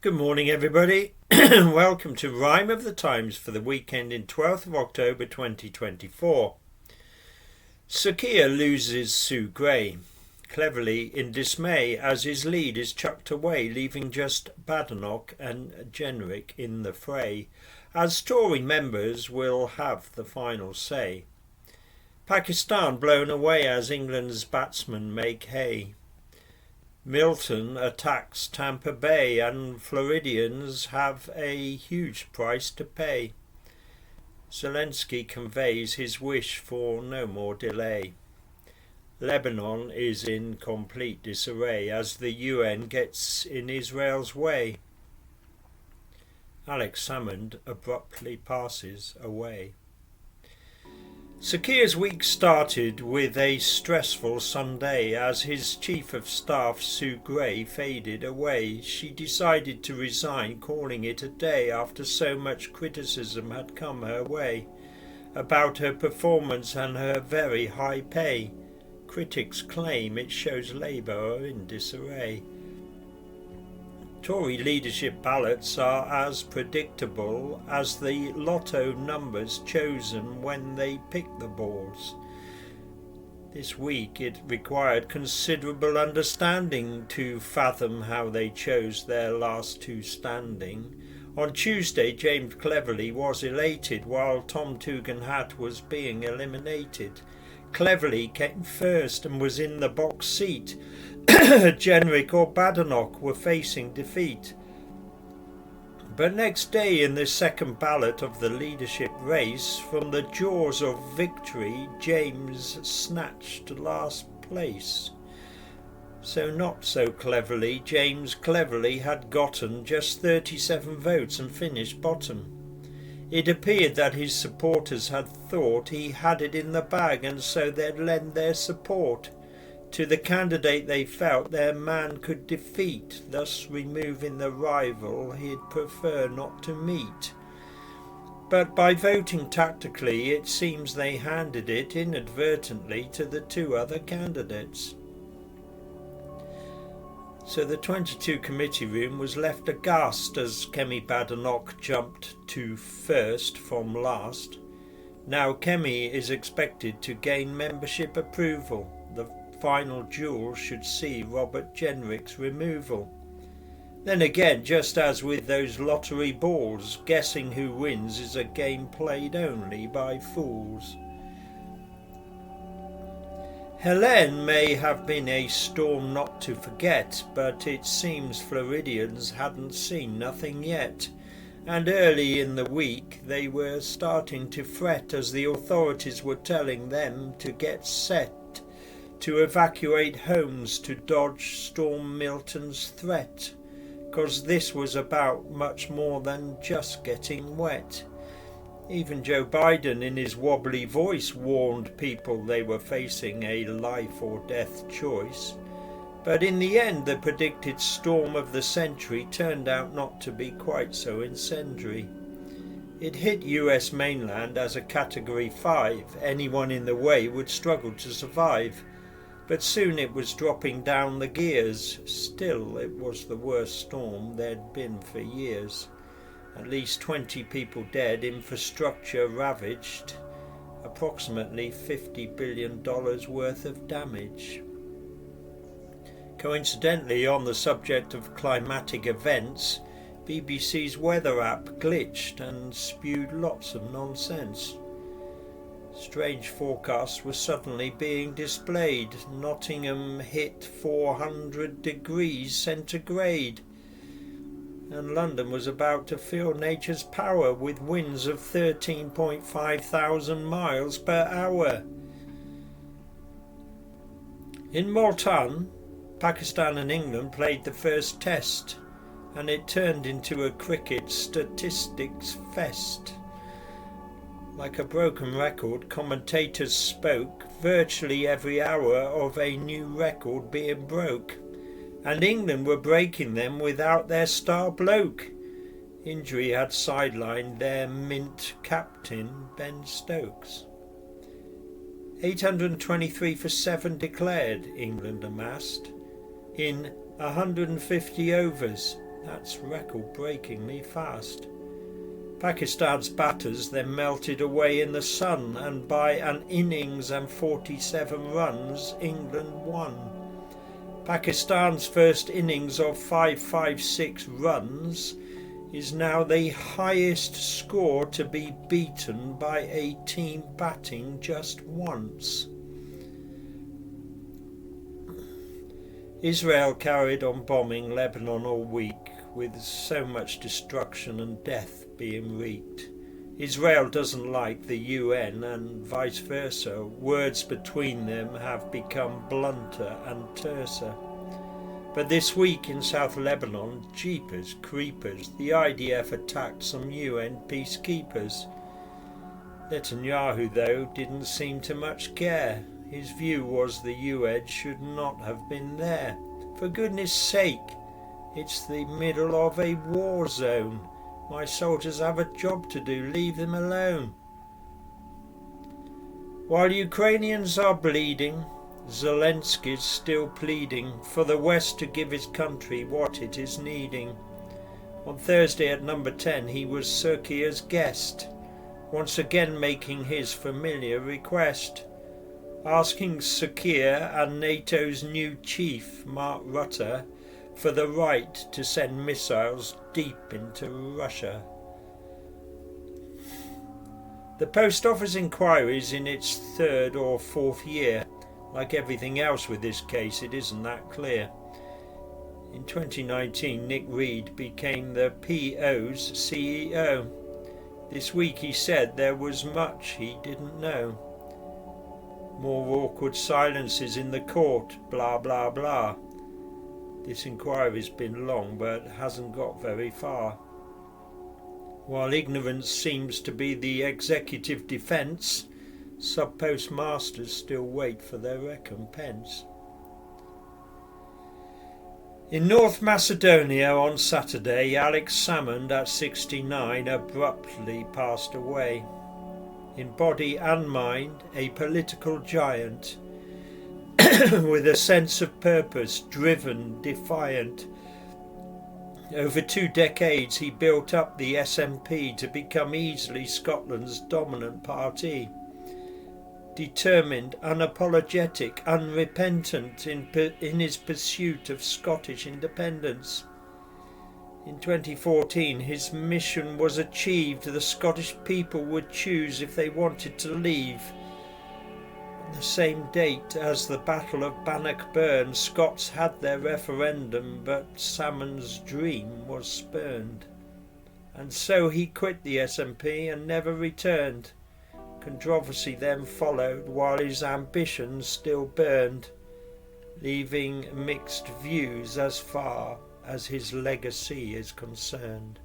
Good morning, everybody. Welcome to Rhyme of the Times for the weekend in 12th of October 2024. Sir Keir loses Sue Gray, cleverly in dismay as his lead is chucked away, leaving just Badenoch and Jenrick in the fray, as Tory members will have the final say. Pakistan blown away as England's batsmen make hay. Milton attacks Tampa Bay and Floridians have a huge price to pay. Zelenski conveys his wish for no more delay. Lebanon is in complete disarray as the UN gets in Israel's way. Salmond abruptly passes away. Sir Keir's week started with a stressful Sunday as his Chief of Staff Sue Gray faded away. She decided to resign, calling it a day after so much criticism had come her way about her performance and her very high pay. Critics claim it shows Labour are in disarray. Tory leadership ballots are as predictable as the lotto numbers chosen when they pick the balls. This week it required considerable understanding to fathom how they chose their last two standing. On Tuesday, James Cleverly was elated while Tom Tugendhat was being eliminated. Cleverly came first and was in the box seat. Jenrick or Badenoch were facing defeat. But next day in the second ballot of the leadership race, from the jaws of victory, James snatched last place. So not so cleverly, James cleverly had gotten just 37 votes and finished bottom. It appeared that his supporters had thought he had it in the bag, and so they'd lend their support to the candidate they felt their man could defeat, thus removing the rival he'd prefer not to meet. But by voting tactically, it seems they handed it inadvertently to the two other candidates. So the 22 committee room was left aghast as Kemi Badenoch jumped to first from last. Now Kemi is expected to gain membership approval. The final duel should see Robert Jenrick's removal. Then again, just as with those lottery balls, guessing who wins is a game played only by fools. Helene may have been a storm not to forget, but it seems Floridians hadn't seen nothing yet, and early in the week they were starting to fret as the authorities were telling them to get set to evacuate homes to dodge Storm Milton's threat, 'cause this was about much more than just getting wet. Even Joe Biden in his wobbly voice warned people they were facing a life or death choice. But in the end the predicted storm of the century turned out not to be quite so incendiary. It hit US mainland as a Category 5. Anyone in the way would struggle to survive. But soon it was dropping down the gears. Still, it was the worst storm there'd been for years. At least 20 people dead, infrastructure ravaged, approximately $50 billion worth of damage. Coincidentally, on the subject of climatic events, BBC's weather app glitched and spewed lots of nonsense. Strange forecasts were suddenly being displayed. Nottingham hit 400 degrees centigrade. And London was about to feel nature's power with winds of 13.5 thousand miles per hour. In Milton, Pakistan and England played the first test, and it turned into a cricket statistics fest. Like a broken record, commentators spoke virtually every hour of a new record being broke, and England were breaking them without their star bloke. Injury had sidelined their mint captain Ben Stokes. 823 for 7 declared, England amassed in 150 overs. That's record-breakingly fast. Pakistan's batters then melted away in the sun, and by an innings and 47 runs, England won. Pakistan's first innings of 556 runs is now the highest score to be beaten by a team batting just once. Israel carried on bombing Lebanon all week, with so much destruction and death being wreaked. Israel doesn't like the UN and vice versa. Words between them have become blunter and terser. But this week in South Lebanon, jeepers creepers, the IDF attacked some UN peacekeepers. Netanyahu, though, didn't seem to much care. His view was the UN should not have been there. For goodness sake, it's the middle of a war zone. My soldiers have a job to do, leave them alone. While Ukrainians are bleeding, Zelenski's still pleading for the West to give his country what it is needing. On Thursday at number 10 he was Sir Keir's guest, once again making his familiar request, asking Sir Keir and NATO's new chief, Mark Rutte, for the right to send missiles deep into Russia. The Post Office inquiry is in its third or fourth year. Like everything else with this case, it isn't that clear. In 2019, Nick Reed became the PO's CEO. This week he said there was much he didn't know. More awkward silences in the court, blah blah blah. This inquiry's been long but hasn't got very far. While ignorance seems to be the executive defence, sub-postmasters still wait for their recompense. In North Macedonia on Saturday, Alex Salmond at 69 abruptly passed away. In body and mind, a political giant with a sense of purpose, driven, defiant. Over 2 decades he built up the SNP to become easily Scotland's dominant party. Determined, unapologetic, unrepentant in his pursuit of Scottish independence. In 2014 his mission was achieved. The Scottish people would choose if they wanted to leave. On the same date as the Battle of Bannockburn, Scots had their referendum, but Salmond's dream was spurned. And so he quit the SNP and never returned. Controversy then followed while his ambitions still burned, leaving mixed views as far as his legacy is concerned.